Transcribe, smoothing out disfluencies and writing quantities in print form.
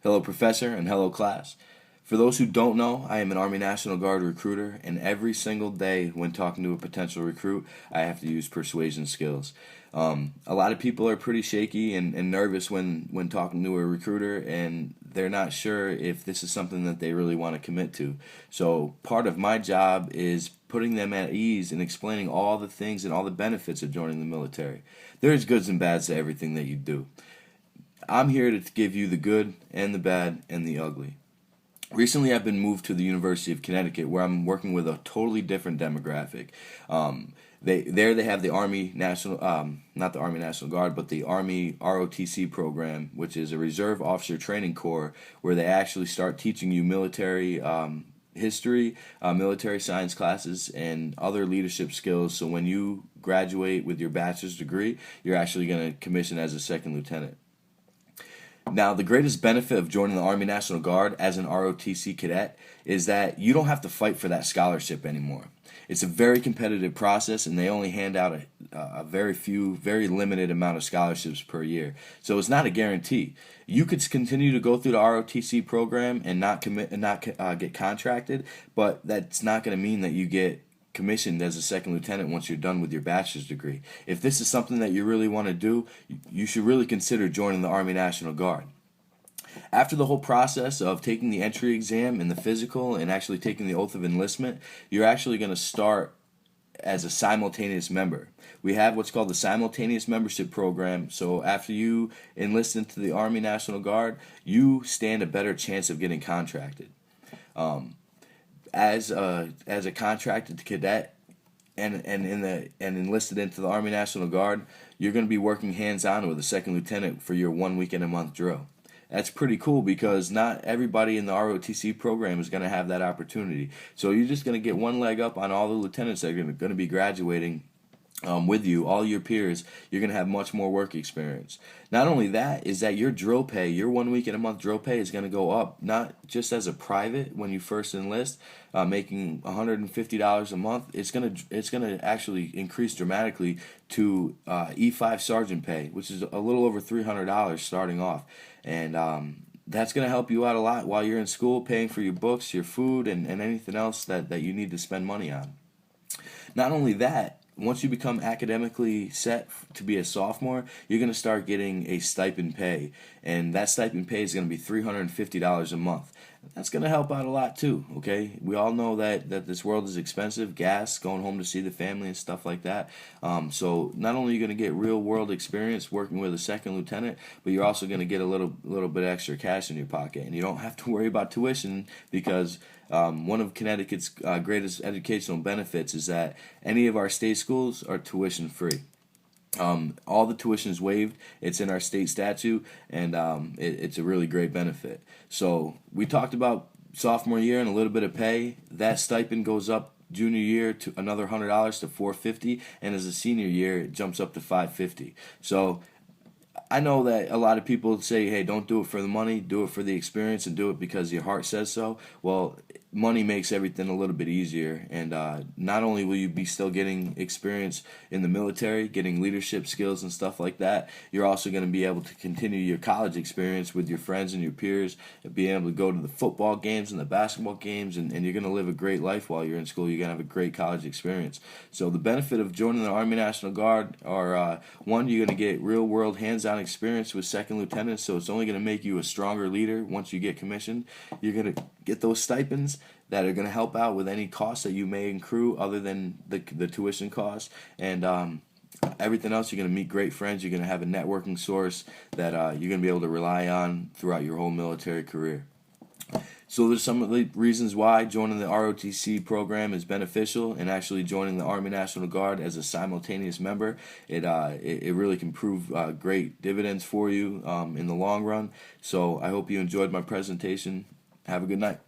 Hello, Professor, and hello, class. For those who don't know, I am an Army National Guard recruiter, and every single day when talking to a potential recruit, I have to use persuasion skills. A lot of people are pretty shaky and nervous when talking to a recruiter, and they're not sure if this is something that they really want to commit to. So, part of my job is putting them at ease and explaining all the things and all the benefits of joining the military. There's goods and bads to everything that you do. I'm here to give you the good and the bad and the ugly. Recently, I've been moved to the University of Connecticut, where I'm working with a totally different demographic. They have the Army National, not the Army National Guard, but the Army ROTC program, which is a Reserve Officer Training Corps, where they actually start teaching you military history, military science classes, and other leadership skills. So when you graduate with your bachelor's degree, you're actually going to commission as a second lieutenant. Now, the greatest benefit of joining the Army National Guard as an ROTC cadet is that you don't have to fight for that scholarship anymore. It's a very competitive process, and they only hand out a very limited amount of scholarships per year. So it's not a guarantee. You could continue to go through the ROTC program and not get contracted, but that's not going to mean that you get commissioned as a second lieutenant once you're done with your bachelor's degree. If this is something that you really want to do, you should really consider joining the Army National Guard. After the whole process of taking the entry exam and the physical and actually taking the oath of enlistment, you're actually going to start as a simultaneous member. We have what's called the simultaneous membership program. So after you enlist into the Army National Guard, you stand a better chance of getting contracted. As a contracted cadet and enlisted into the Army National Guard, you're going to be working hands-on with a second lieutenant for your 1 week and a month drill. That's pretty cool because not everybody in the ROTC program is going to have that opportunity. So you're just going to get one leg up on all the lieutenants that are going to be graduating with you, all your peers. You're going to have much more work experience. Not only that, is that your drill pay, your 1 week and a month drill pay is going to go up, not just as a private when you first enlist, making $150 a month. It's gonna actually increase dramatically to E5 sergeant pay, which is a little over $300 starting off, and that's going to help you out a lot while you're in school, paying for your books, your food, and anything else that you need to spend money on. Not only that, once you become academically set to be a sophomore, you're going to start getting a stipend pay. And that stipend pay is going to be $350 a month. That's going to help out a lot too, okay? We all know that this world is expensive, gas, going home to see the family and stuff like that. So not only are you going to get real world experience working with a second lieutenant, but you're also going to get a little bit extra cash in your pocket. And you don't have to worry about tuition because one of Connecticut's greatest educational benefits is that any of our state schools are tuition free. All the tuition is waived. It's in our state statute, and it's a really great benefit. So we talked about sophomore year and a little bit of pay. That stipend goes up junior year to another $100 to $450, and as a senior year, it jumps up to $550. So I know that a lot of people say, hey, don't do it for the money, do it for the experience, and do it because your heart says so. Well, money makes everything a little bit easier, and not only will you be still getting experience in the military, getting leadership skills and stuff like that, you're also going to be able to continue your college experience with your friends and your peers, and be able to go to the football games and the basketball games, and you're going to live a great life while you're in school. You're going to have a great college experience. So the benefit of joining the Army National Guard are, one, you're going to get real-world hands-on experience with second lieutenants, so it's only going to make you a stronger leader once you get commissioned. You're going to get those stipends that are going to help out with any costs that you may accrue other than the tuition costs, and everything else. You're going to meet great friends. You're going to have a networking source that you're going to be able to rely on throughout your whole military career. So there's some of the reasons why joining the ROTC program is beneficial, and actually joining the Army National Guard as a simultaneous member, it really can prove great dividends for you in the long run. So I hope you enjoyed my presentation. Have a good night.